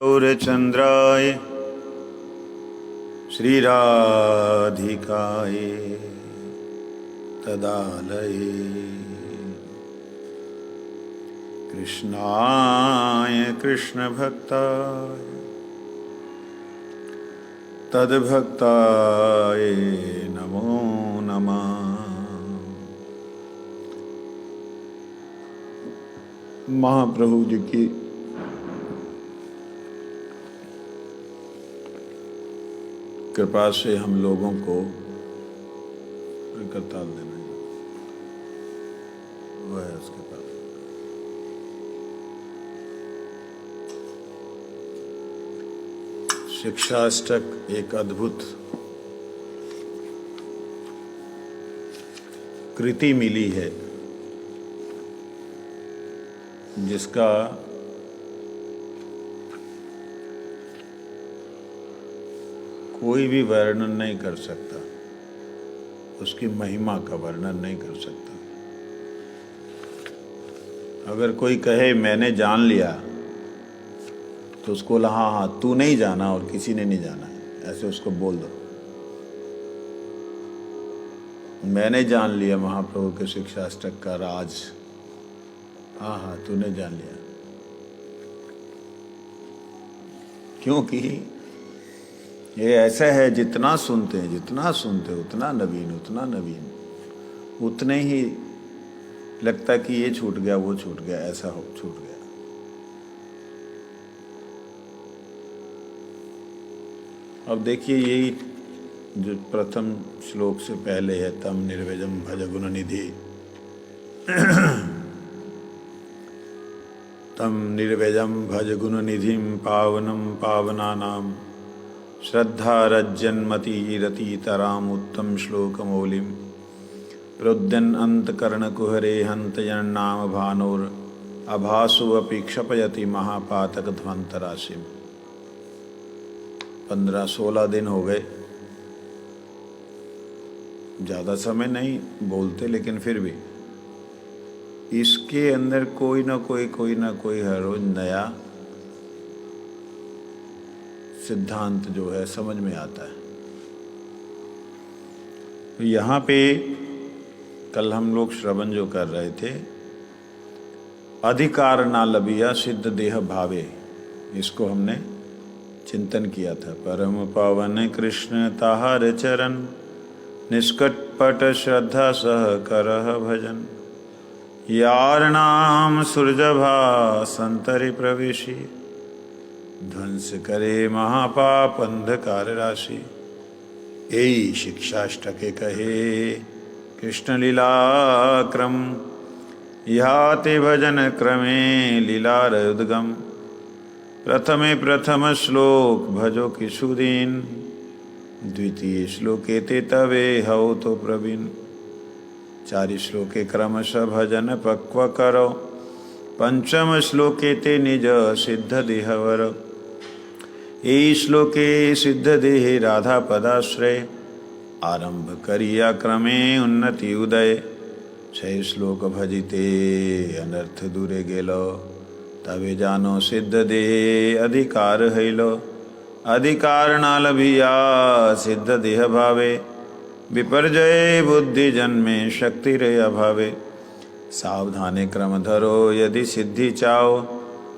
गौरचन्द्राय श्रीराधिकाय तदालये कृष्णाय कृष्णभक्ताय तद्भक्ताय नमो नमः। महाप्रभु जी की कृपा से हम लोगों को करताल देना वो है उसके पास। शिक्षाष्टक एक अद्भुत कृति मिली है जिसका कोई भी वर्णन नहीं कर सकता, उसकी महिमा का वर्णन नहीं कर सकता। अगर कोई कहे मैंने जान लिया तो उसको हाँ हाँ तू नहीं जाना और किसी ने नहीं जाना है, ऐसे उसको बोल दो। मैंने जान लिया महाप्रभु के शिक्षाष्टक का राज, हाँ हाँ तूने जान लिया। क्योंकि ये ऐसा है जितना सुनते हैं उतना नवीन उतने ही लगता कि ये छूट गया वो छूट गया, ऐसा हो छूट गया। अब देखिए यही जो प्रथम श्लोक से पहले है, तम निर्वेजम भज गुण निधि तम निर्वेजम भज गुण निधिम पावनम पावनानाम श्रद्धा रज्जन्मति रतितराम उत्तम श्लोकमौलिम प्रोद्यन अंतकर्ण कुहरे हंतयन्नाम भानोर अभासुवपि क्षपयति महापातक ध्वंतराशिम। 15-16 दिन हो गए, ज़्यादा समय नहीं बोलते, लेकिन फिर भी इसके अंदर कोई ना कोई हर रोज नया सिद्धांत जो है समझ में आता है। तो यहाँ पे कल हम लोग श्रवण जो कर रहे थे, अधिकार ना लबिया सिद्ध देह भावे, इसको हमने चिंतन किया था। परम पावन कृष्ण ताहार चरण निष्कटपट श्रद्धा सह करह भजन यार नाम सुरजभा संतरि प्रवेशी ध्वंस करे महापाप अंधकार राशि। यही शिक्षाष्टके कहे कृष्ण लीला क्रम याते भजन क्रमे लीलार उद्गम प्रथम श्लोक भजो किशुदीन द्वितीय श्लोके ते तवे हौ तो प्रवीण 4 श्लोके क्रमशः भजन पक्व करो पंचम श्लोके ते निज सिद्ध देहवर ए श्लोके सिद्ध देह राधा पदाश्रय आरंभ करिया क्रमे उन्नति उदय 6 श्लोक भजिते अनर्थ दूरे गेलो तबे जानो सिद्ध देह अधिकार हैलो अधिकार ना लभिया सिद्ध देह भावे विपर्जय बुद्धि जन्मे शक्ति रे अभावे सावधाने क्रम धरो यदि सिद्धि चाओ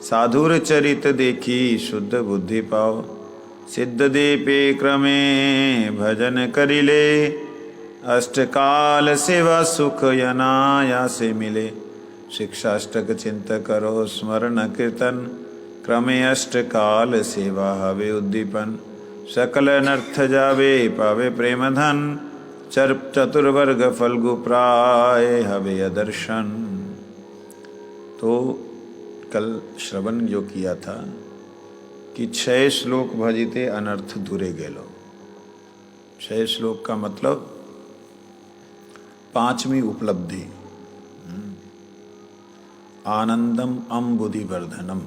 साधुर चरित देखी शुद्ध बुद्धि पाओ सिद्ध दीपे क्रमे भजन करिले अष्टकाल सेवा सुख यनाया से मिले शिक्षाष्टक चिंत करो स्मरण कीर्तन क्रमे अष्टकाल सेवा हवे उद्दीपन सकल अनर्थ जावे पावे प्रेम धन चतुर्वर्ग फल्गु प्राय हवे अदर्शन। तो कल श्रवण जो किया था कि 6 श्लोक भजिते अनर्थ दूरे गेलो। 6 श्लोक का मतलब 5वीं उपलब्धि, आनंदम अम्बुधि वर्धनम।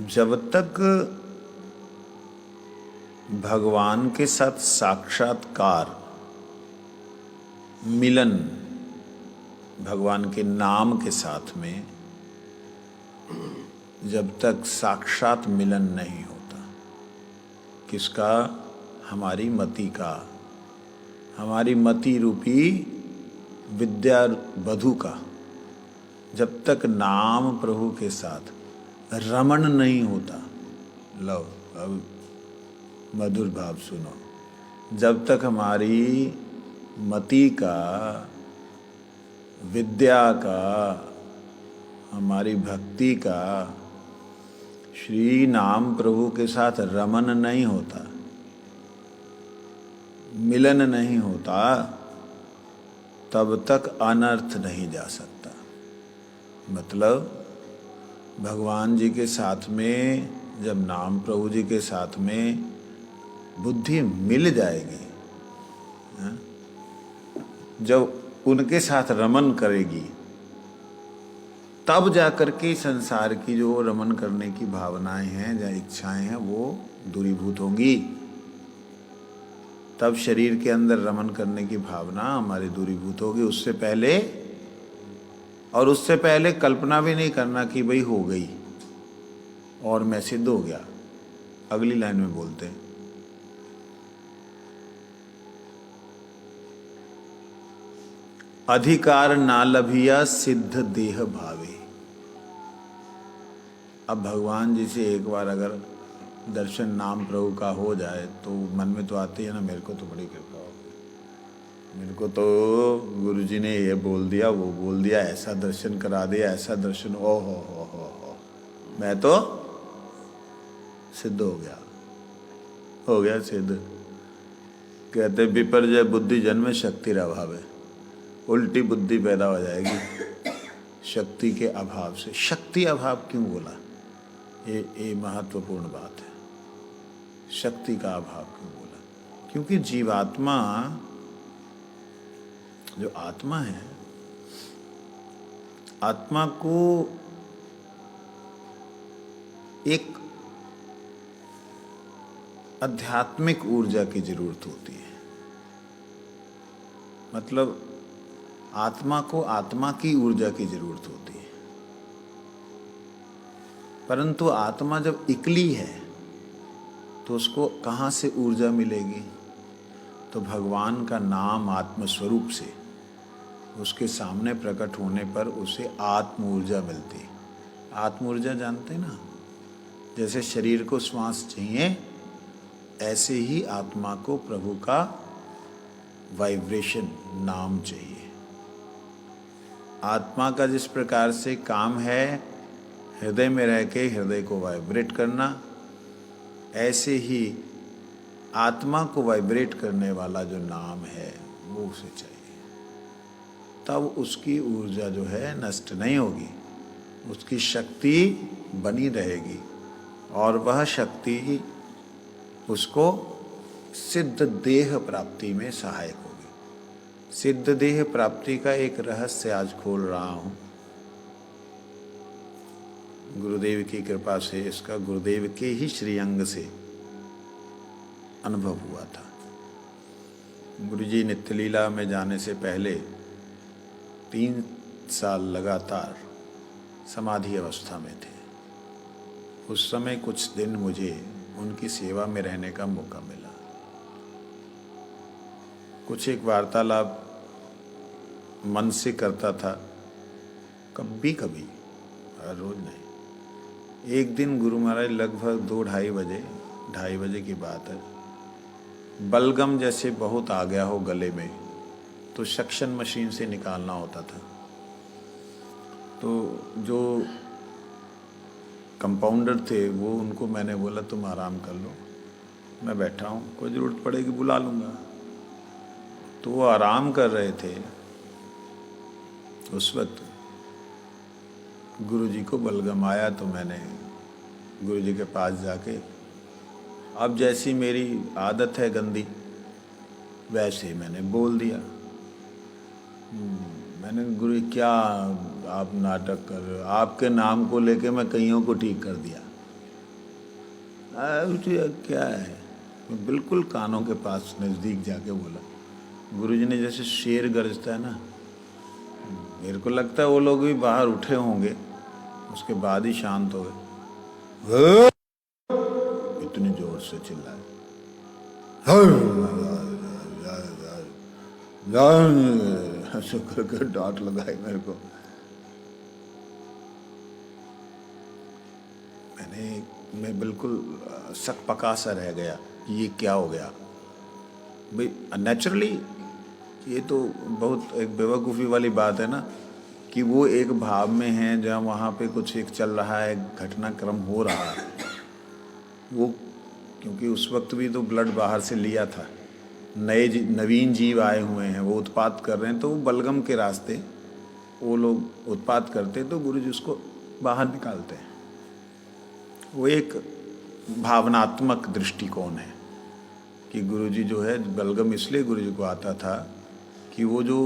जब तक भगवान के साथ साक्षात्कार मिलन भगवान के नाम के साथ में जब तक साक्षात मिलन नहीं होता। किसका? हमारी मति का, हमारी मति रूपी विद्या वधु का। जब तक नाम प्रभु के साथ रमण नहीं होता, लो अब मधुर भाव सुनो, जब तक हमारी मति का, विद्या का, हमारी भक्ति का श्री नाम प्रभु के साथ रमन नहीं होता, मिलन नहीं होता, तब तक अनर्थ नहीं जा सकता। मतलब भगवान जी के साथ में, जब नाम प्रभु जी के साथ में बुद्धि मिल जाएगी, जब उनके साथ रमन करेगी, तब जाकर के संसार की जो रमन करने की भावनाएं हैं या इच्छाएं हैं वो दूरीभूत होंगी। तब शरीर के अंदर रमन करने की भावना हमारी दूरीभूत होगी। उससे पहले कल्पना भी नहीं करना कि भाई हो गई और मैं सिद्ध हो गया। अगली लाइन में बोलते हैं, अधिकार ना लभिया सिद्ध देह भावे। अब भगवान जी से एक बार अगर दर्शन नाम प्रभु का हो जाए तो मन में तो आती है ना, मेरे को तो बड़ी कृपा हो गई, मेरे को तो गुरु जी ने ये बोल दिया, वो बोल दिया, ऐसा दर्शन करा दिया, ऐसा दर्शन, ओ हो, मैं तो सिद्ध हो गया सिद्ध। कहते विपर्जय बुद्धि जन्मे शक्ति अभाव है, उल्टी बुद्धि पैदा हो जाएगी शक्ति के अभाव से। शक्ति अभाव क्यों बोला? ये महत्वपूर्ण बात है। शक्ति का अभाव क्यों बोला? क्योंकि जीवात्मा, जो आत्मा है, आत्मा को एक आध्यात्मिक ऊर्जा की जरूरत होती है। मतलब आत्मा को आत्मा की ऊर्जा की जरूरत होती है। परंतु आत्मा जब इकली है तो उसको कहाँ से ऊर्जा मिलेगी? तो भगवान का नाम आत्मस्वरूप से उसके सामने प्रकट होने पर उसे आत्म ऊर्जा मिलती है। आत्म ऊर्जा जानते हैं ना, जैसे शरीर को श्वास चाहिए, ऐसे ही आत्मा को प्रभु का वाइब्रेशन नाम चाहिए। आत्मा का जिस प्रकार से काम है हृदय में रह के हृदय को वाइब्रेट करना, ऐसे ही आत्मा को वाइब्रेट करने वाला जो नाम है वो उसे चाहिए। तब उसकी ऊर्जा जो है नष्ट नहीं होगी, उसकी शक्ति बनी रहेगी और वह शक्ति उसको सिद्ध देह प्राप्ति में सहायक होगी। सिद्ध देह प्राप्ति का एक रहस्य आज खोल रहा हूँ। गुरुदेव की कृपा से इसका गुरुदेव के ही श्रीअंग से अनुभव हुआ था। गुरुजी नित्यलीला में जाने से पहले 3 साल लगातार समाधि अवस्था में थे। उस समय कुछ दिन मुझे उनकी सेवा में रहने का मौका मिला। कुछ एक वार्तालाप मन से करता था, कभी कभी, हर रोज नहीं। एक दिन गुरु महाराज लगभग 2-2:30 बजे की बात है, बलगम जैसे बहुत आ गया हो गले में, तो सक्शन मशीन से निकालना होता था। तो जो कंपाउंडर थे वो, उनको मैंने बोला तुम आराम कर लो, मैं बैठा हूँ, कोई ज़रूरत पड़ेगी बुला लूँगा। तो वो आराम कर रहे थे। उस वक्त गुरुजी को बलगम आया तो मैंने गुरुजी के पास जाके, अब जैसी मेरी आदत है गंदी वैसे मैंने बोल दिया, मैंने गुरु क्या आप नाटक कर रहे हो, आपके नाम को लेके मैं कईयों को ठीक कर दिया। क्या है? मैं बिल्कुल कानों के पास नज़दीक जाके बोला। गुरुजी ने जैसे शेर गरजता है ना, मेरे को लगता है वो लोग भी बाहर उठे होंगे, उसके बाद ही शांत हो गए। इतनी जोर से चिल्लाए, ऐसे करके डांट लगाई मेरे को। मैं बिल्कुल सक पका सा रह गया, ये क्या हो गया भाई। नेचुरली ये तो बहुत एक बेवकूफ़ी वाली बात है ना, कि वो एक भाव में है जहाँ वहाँ पे कुछ एक चल रहा है, घटनाक्रम हो रहा है। वो क्योंकि उस वक्त भी तो ब्लड बाहर से लिया था, नवीन जीव आए हुए हैं, वो उत्पात कर रहे हैं, तो वो बलगम के रास्ते वो लोग उत्पात करते, तो गुरु जी उसको बाहर निकालते हैं। वो एक भावनात्मक दृष्टिकोण है कि गुरु जी जो है, बलगम इसलिए गुरु जी को आता था कि वो जो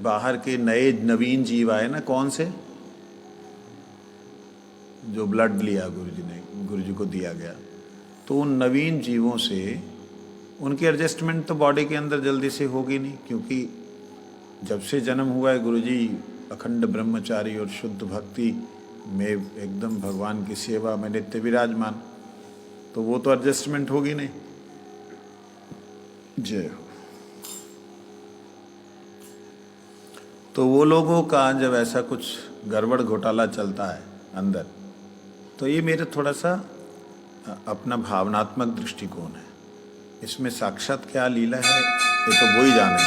बाहर के नए नवीन जीव आए ना, कौन से, जो ब्लड लिया गुरु जी ने, गुरु जी को दिया गया, तो उन नवीन जीवों से उनकी एडजस्टमेंट तो बॉडी के अंदर जल्दी से होगी नहीं, क्योंकि जब से जन्म हुआ है गुरु जी अखंड ब्रह्मचारी और शुद्ध भक्ति में एकदम भगवान की सेवा में नित्य विराजमान, तो वो तो एडजस्टमेंट होगी नहीं। जय हो। तो वो लोगों का जब ऐसा कुछ गड़बड़ घोटाला चलता है अंदर, तो ये मेरे थोड़ा सा अपना भावनात्मक दृष्टिकोण है। इसमें साक्षात क्या लीला है ये तो वो ही जाने।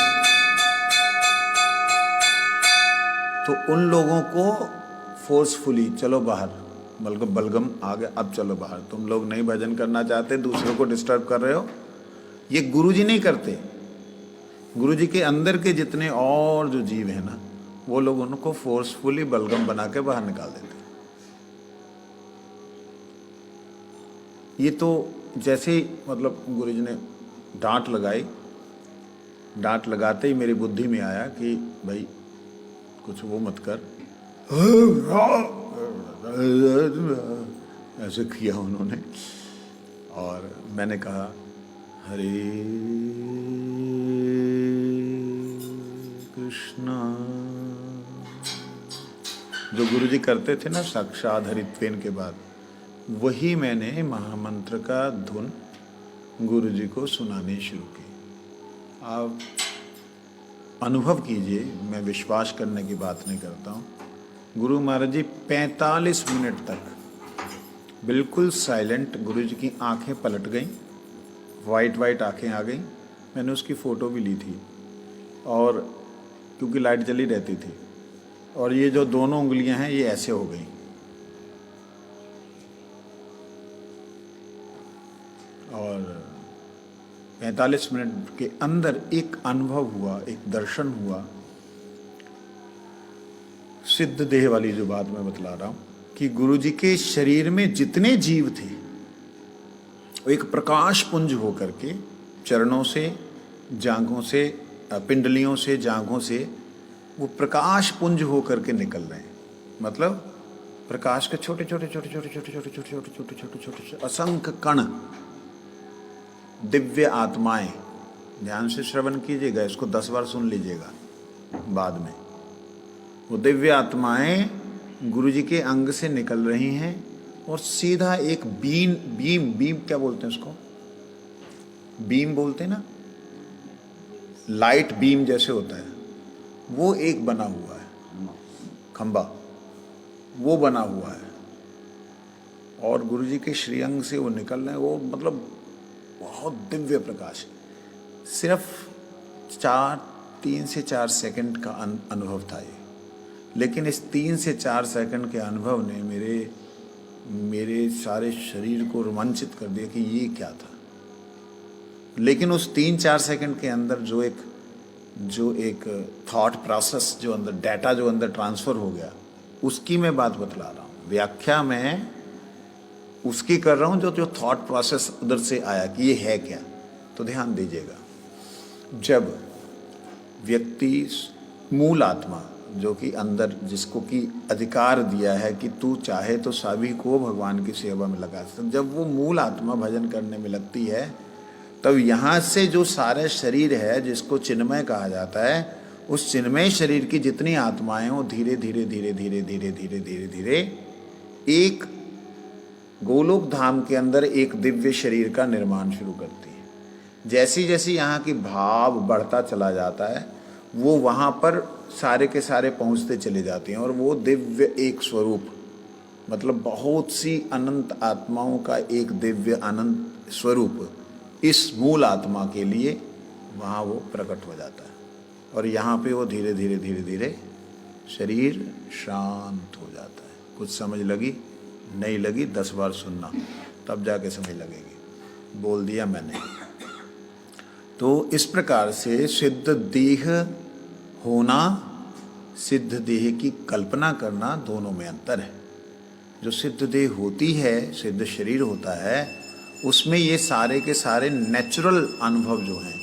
तो उन लोगों को फोर्सफुली चलो बाहर, बलगम आ गया, अब चलो बाहर, तुम लोग नहीं भजन करना चाहते, दूसरों को डिस्टर्ब कर रहे हो। ये गुरुजी नहीं करते, गुरुजी के अंदर के जितने और जो जीव हैं ना, वो लोग उनको फोर्सफुली बलगम बना के बाहर निकाल देते। ये तो जैसे ही मतलब गुरुजी ने डांट लगाई, डांट लगाते ही मेरी बुद्धि में आया कि भाई कुछ वो मत कर, ऐसे किया उन्होंने। और मैंने कहा हरे कृष्णा, जो गुरुजी करते थे ना साक्षात हरित्वेन के बाद, वही मैंने महामंत्र का धुन गुरुजी को सुनानी शुरू की। आप अनुभव कीजिए, मैं विश्वास करने की बात नहीं करता हूँ। गुरु महाराज जी 45 मिनट तक बिल्कुल साइलेंट, गुरुजी की आंखें पलट गईं, वाइट आंखें आ गईं। मैंने उसकी फ़ोटो भी ली थी, और क्योंकि लाइट जली रहती थी, और ये जो दोनों उंगलियां हैं ये ऐसे हो गई। और 45 मिनट के अंदर एक अनुभव हुआ, एक दर्शन हुआ, सिद्ध देह वाली जो बात मैं बतला रहा हूँ, कि गुरुजी के शरीर में जितने जीव थे वो एक प्रकाश पुंज होकर के चरणों से, जांघों से, पिंडलियों से, जांघों से वो प्रकाश पुंज होकर के निकल रहे हैं। मतलब प्रकाश के छोटे छोटे छोटे छोटे छोटे छोटे छोटे छोटे छोटे छोटे छोटे असंख्य कण, दिव्य आत्माएं। ध्यान से श्रवण कीजिएगा, इसको 10 बार सुन लीजिएगा बाद में। वो दिव्य आत्माएं गुरुजी के अंग से निकल रही हैं, और सीधा एक बीम क्या बोलते हैं उसको, बीम बोलते हैं ना, लाइट बीम जैसे होता है, वो एक बना हुआ है खंबा, वो बना हुआ है, और गुरुजी के श्रीअंग से वो निकल रहे हैं। वो मतलब बहुत दिव्य प्रकाश। सिर्फ 3 से 4 सेकंड का अनुभव था ये, लेकिन इस 3 से 4 सेकंड के अनुभव ने मेरे सारे शरीर को रोमांचित कर दिया कि ये क्या था। लेकिन उस 3-4 सेकंड के अंदर जो एक थॉट प्रोसेस, जो अंदर डाटा जो अंदर ट्रांसफ़र हो गया, उसकी मैं बात बतला रहा हूँ। व्याख्या मैं उसकी कर रहा हूँ जो थॉट प्रोसेस उधर से आया कि ये है क्या। तो ध्यान दीजिएगा, जब व्यक्ति मूल आत्मा जो कि अंदर, जिसको कि अधिकार दिया है कि तू चाहे तो सभी को भगवान की सेवा में लगा सकता, जब वो मूल आत्मा भजन करने में लगती है, तब यहाँ से जो सारे शरीर है जिसको चिन्मय कहा जाता है, उस चिन्मय शरीर की जितनी आत्माएं वो धीरे धीरे धीरे धीरे धीरे धीरे धीरे धीरे एक गोलोक धाम के अंदर एक दिव्य शरीर का निर्माण शुरू करती है। जैसी जैसी यहाँ की भाव बढ़ता चला जाता है, वो वहाँ पर सारे के सारे पहुँचते चले जाते हैं, और वो दिव्य एक स्वरूप, मतलब बहुत सी अनंत आत्माओं का एक दिव्य अनंत स्वरूप इस मूल आत्मा के लिए वहाँ वो प्रकट हो जाता है। और यहाँ पे वो धीरे धीरे धीरे धीरे शरीर शांत हो जाता है। कुछ समझ लगी? नहीं लगी 10 बार सुनना, तब जाके समझ लगेगी। बोल दिया मैंने। तो इस प्रकार से सिद्ध देह होना, सिद्ध देह की कल्पना करना, दोनों में अंतर है। जो सिद्ध देह होती है, सिद्ध शरीर होता है, उसमें ये सारे के सारे नेचुरल अनुभव जो हैं,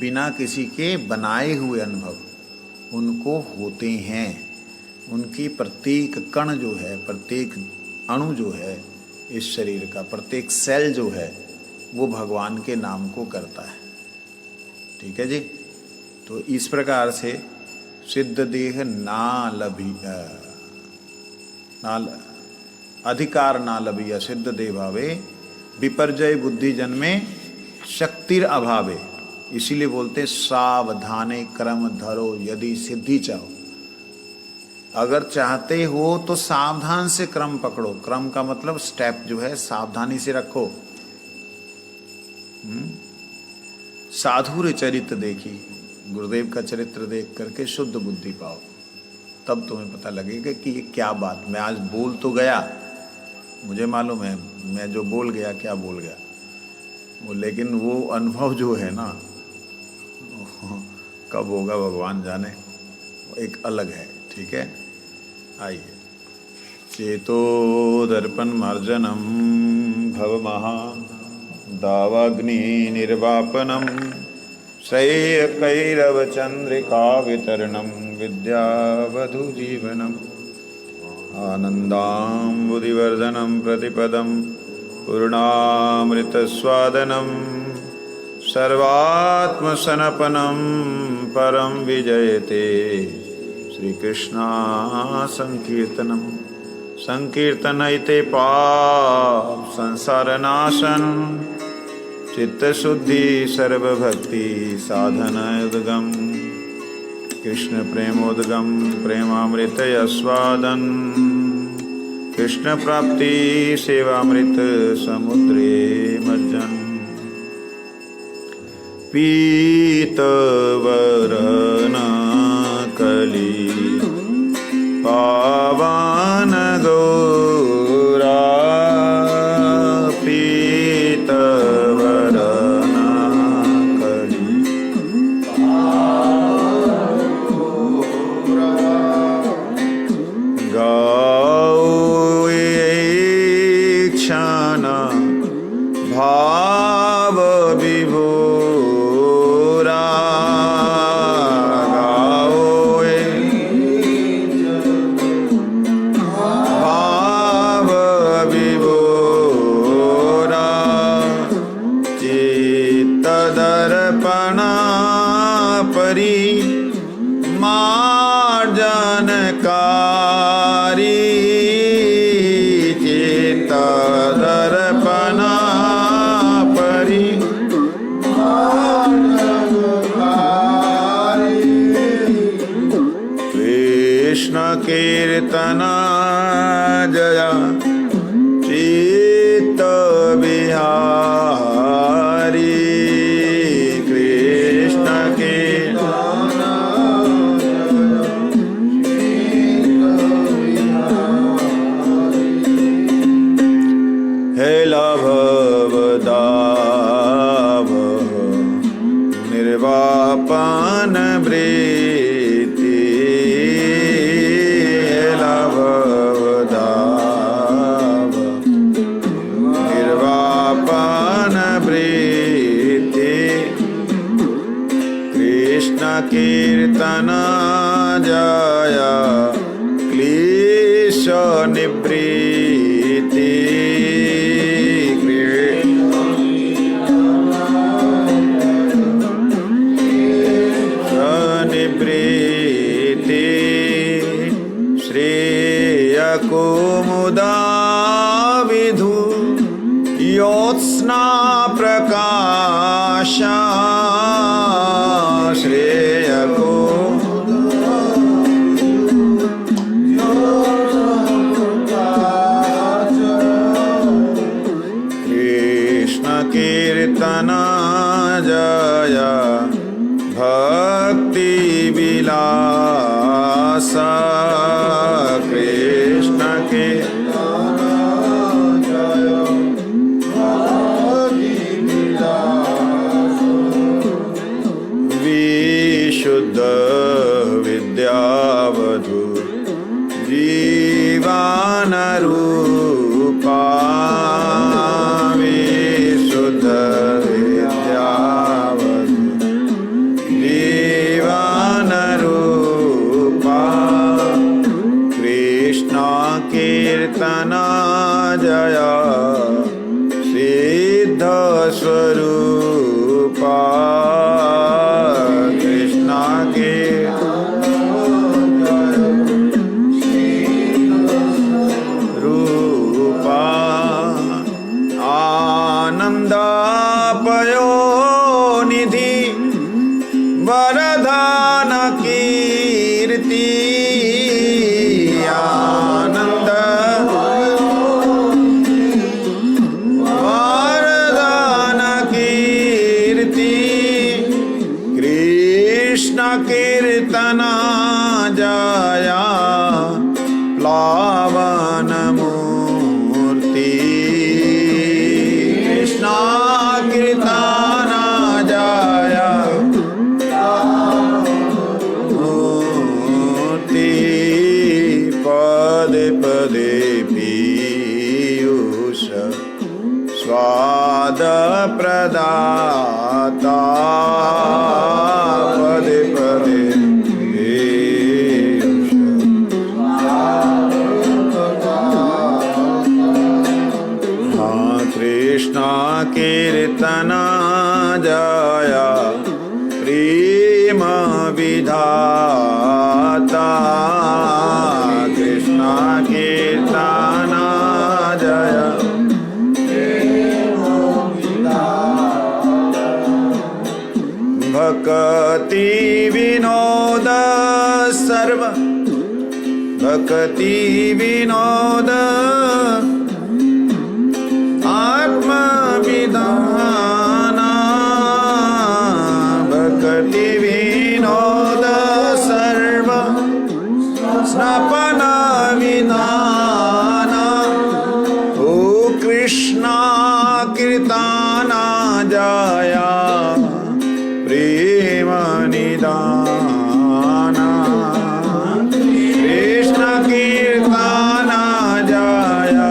बिना किसी के बनाए हुए अनुभव उनको होते हैं। उनकी प्रत्येक कण जो है, प्रत्येक अणु जो है इस शरीर का, प्रत्येक सेल जो है, वो भगवान के नाम को करता है। ठीक है जी। तो इस प्रकार से सिद्ध देह अधिकार ना लभिया सिद्ध देह भावे विपर्जय बुद्धि जन्मे शक्तिर अभावे। इसीलिए बोलते हैं सावधाने क्रम धरो यदि सिद्धि चाहो। अगर चाहते हो तो सावधान से क्रम पकड़ो। क्रम का मतलब स्टेप जो है सावधानी से रखो। साधुर चरित्र देखी, गुरुदेव का चरित्र देख करके शुद्ध बुद्धि पाओ, तब तुम्हें पता लगेगा कि ये क्या बात। मैं आज बोल तो गया, मुझे मालूम है मैं जो बोल गया क्या बोल गया वो, लेकिन वो अनुभव जो है ना कब होगा भगवान जाने, वो एक अलग है। ठीक है, आइए। चेतो दर्पण मार्जनम भवमहा दावाग्नि निर्वापनम श्रेय कैरव चंद्रिका वितरणम विद्यावधु जीवनम आनंदाम्बुधिवर्धनम प्रतिपदम पूर्णामृतस्वादनम सर्वात्मसनपनम परम विजयते श्रीकृष्णा संकीर्तनम संकीर्तनैते पाप संसारनाशन चित्तशुद्धि सर्वभक्ति साधनोद्गम कृष्ण प्रेमोद्गम प्रेमामृत यस्वादन कृष्ण प्राप्ति सेवामृत समुद्रे मज्जन पीतवरन कली पावन गौरा पीतवरन कली गाओ क्षण भाव विभोरा गाओ भाव विभोरा चित्त दर्पणा परि मार्जनकारी चित्त दर्पणा परि कृष्ण कीर्तना जया चित्त बिहारी कृष्ण कीर्तना हेला भवदाव निर्वापन वृत्ति हेला भवदाव निर्वापन वृत्ति कृष्ण कीर्तन जया क्लेश निवृत्ति ज्योत्स्ना प्रकाश श्रेयको कृष्ण कीर्तना जय भक्ति विलासा कृष्ण के विशुद्ध विद्यावधु जीवन रूपा विशुद्ध विद्यावधु जीवन रूपा कृष्ण कीर्तना जय सिद्ध स्वरूपा आनंदापयो निधि वरदान कीर्ति आनंद वरदान कीर्ति कृष्ण कीर्तना जया प्लावन मूर्ति कृष्ण कीर्तना जया मूर्ति पदे पदे पीयूष स्वाद प्रदाता पदे पदे कृष्ण कीर्तना जया प्रेम विधाता कृष्ण कीर्तना जया भक्ति विनोद सर्व भक्ति विनोद आत्मविदाना भक्ति विनोद सर्व स्नपन विधाना ओ कृष्ण कीर्तना जया प्रेम निदाना कृष्ण कीर्तना जया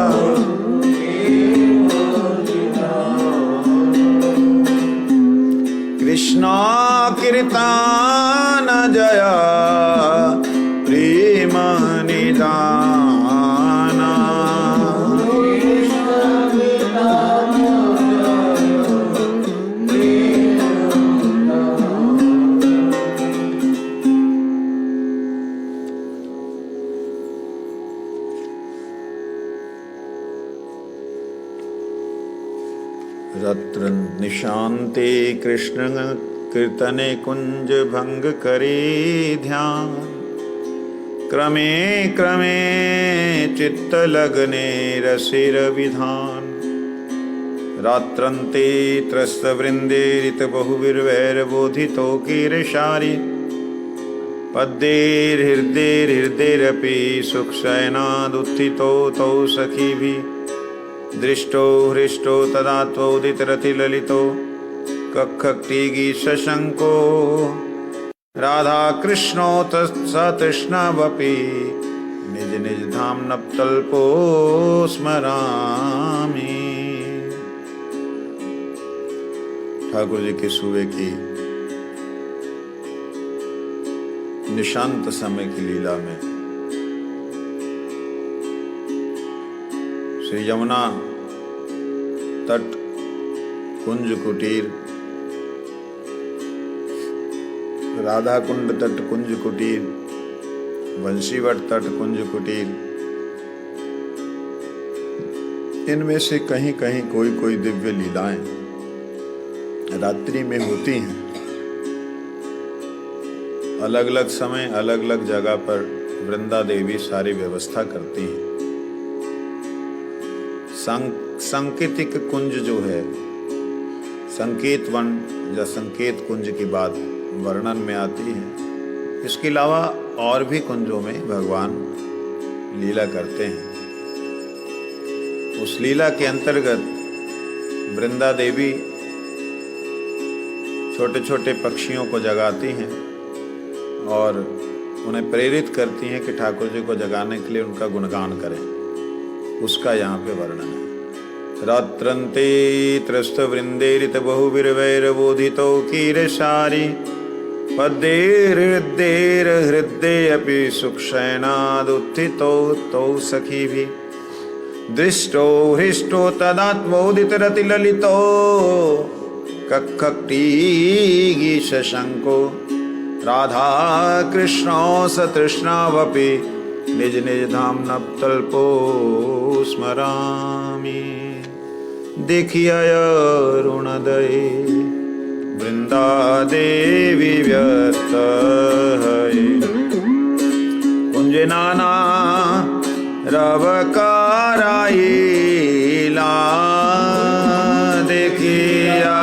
कृष्ण कीर्तन जया प्रेम निदाना रात्र निशांते कृष्ण कीर्तने कुंज भंग करे ध्यान क्रमे क्रमे चित्त लगने रसिर विधान रात्रंते त्रस्त वृंदे रित बहुविर्वैर बोधितो कीर्षारि पद्यैर्हृदैर्हृदैरपि सुखशयनादुत्थितो तौ सखीभिः दृष्टो हृष्टो तदा त्वोदितरतिललितो कक्षक्तिगी शशंको राधा कृष्णो तत्सतृष्णवपि निज निज धाम नप्तल्पो स्मरामि। ठाकुर जी के सुबह की निशांत समय की लीला में श्री यमुना तट कुंज कुटीर, राधा कुंड तट कुंज कुटीर, वंशीवट तट कुंज कुटीर इनमें से कहीं कहीं कोई कोई दिव्य लीलाएं रात्रि में होती हैं। अलग अलग समय अलग अलग जगह पर वृंदा देवी सारी व्यवस्था करती हैं। संकेतिक कुंज जो है, संकेत वन या संकेत कुंज की बात वर्णन में आती है। इसके अलावा और भी कुंजों में भगवान लीला करते हैं। उस लीला के अंतर्गत वृंदा देवी छोटे छोटे पक्षियों को जगाती हैं और उन्हें प्रेरित करती हैं कि ठाकुर जी को जगाने के लिए उनका गुणगान करें। उसका यहाँ पे वर्णन है। रात्रन्ते त्रस्त वृंदेरित बहुवीरवैरबोधितो कीरसारी पद्येर्हृद्येर हृदये अपि सुक्षयनादुत्थितो तौ सखीभिः दृष्टो हृष्टो तदात्मोदितरतिललितो कक्कटीगी शशंको राधा कृष्णो सतृष्णावपि निज निज धाम नवतल्पो स्मरामि। देखिया अरुणोदये वृंदा देवी व्यस्त है कुंज नाना रवकाराइला देखिया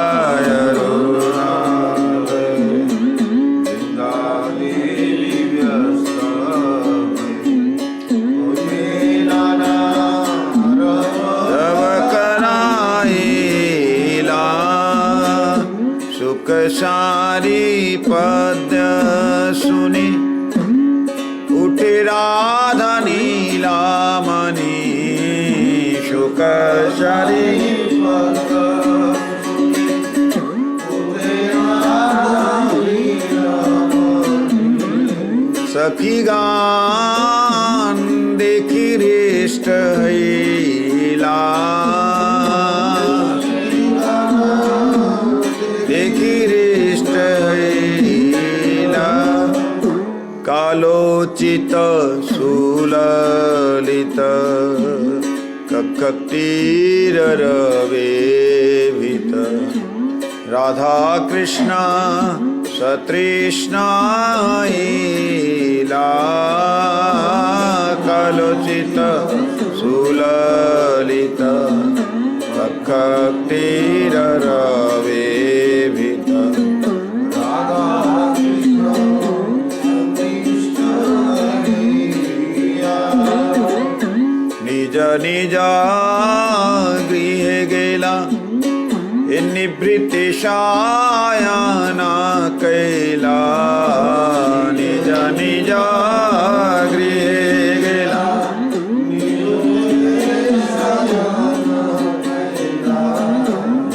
सारी पद्य सुनी उठे राधा नीला मणि शुक सारी सखी गान देखी रेष्ट हैला कालोचित सुललित कक्कटीर रवेभित राधा कृष्ण सतृष्णा कालोचित सुललित कक्कटीर रवेभित निज गृह गेला निवृत्ति शायाना कैला निज निज गृह गेला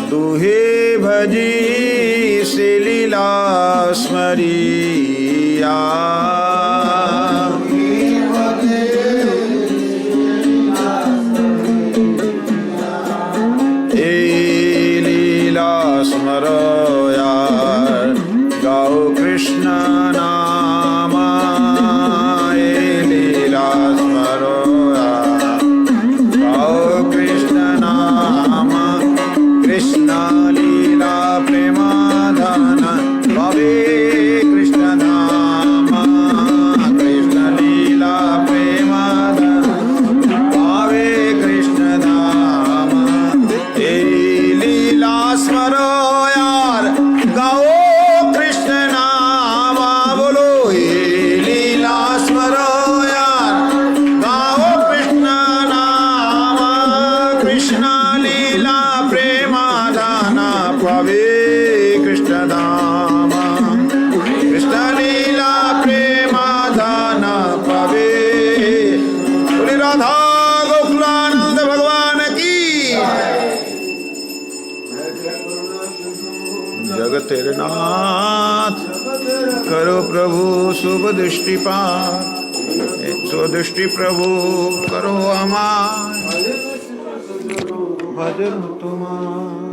दुहे भजी से लीला स्मरिया कृष्ण नाम लीला स्मरो गाओ कृष्ण नाम कृष्ण लीला प्रेमाधन भवे कृष्ण नाम कृष्ण लीला प्रेमाधन भवे कृष्ण नाम लीला स्मरो यार गाओ तेरे नाथ करो प्रभु शुभ दृष्टिपात स्वदृष्टि प्रभु करो हमार भजन तुम्हार।